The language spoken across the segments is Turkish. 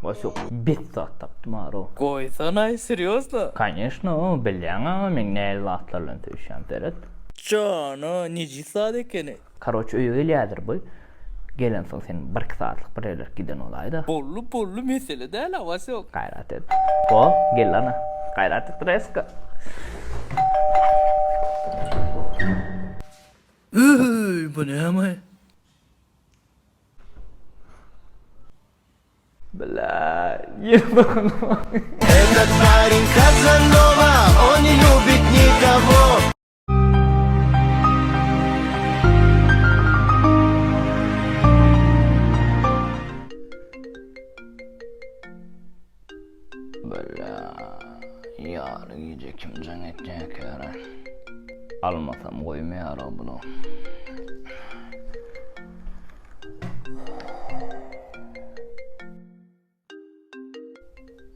Васюк, 5 saat taptım aro. Koysana, серьезно? Конечно, bilýän men näle atlarlan töýşäm teret. Cana, neci saat ekeni? Karoç öýelýädir bu. Gelen soň sen 1 saatlyk bir ýerler giden olayda. Bollu mesele däl havası yok. Gaýrat et. Bo, gel ana. Gaýrat et reska. Bu ne ama? Bla, ебану. Этот парень Казанова, он не любит никого. Bla, yarın gece kimden etjek ýarar. Almasam goýmaýar bunu.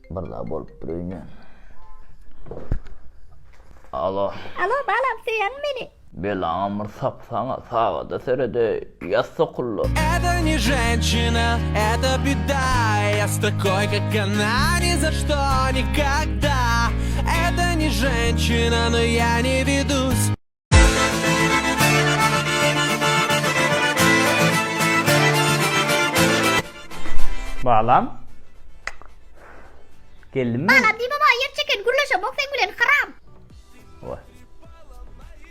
Barda bolup durýan. Alo. Alo balam sen beni. Belamır sapsana sağda serede yassa kullu. Это не женщина, это беда. Я с такой, как она, ни за что, никогда. Это не женщина, но я не ведусь. Balam. Geldim mi? Balam di baba yer çeken gurlaşa bok sen gülen haram. Vay.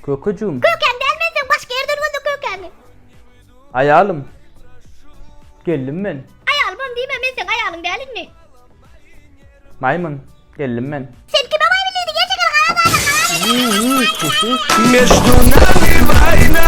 Kökücüğüm. Köken delmezsen başka yerden oldu kökenli. Ayalım. Geldim ben. Ayalmam diyemem ben sen ayalın değilin mi? Maymun. Geldim ben. Sen kime bay biliydi gerçekten haram. Между нами война.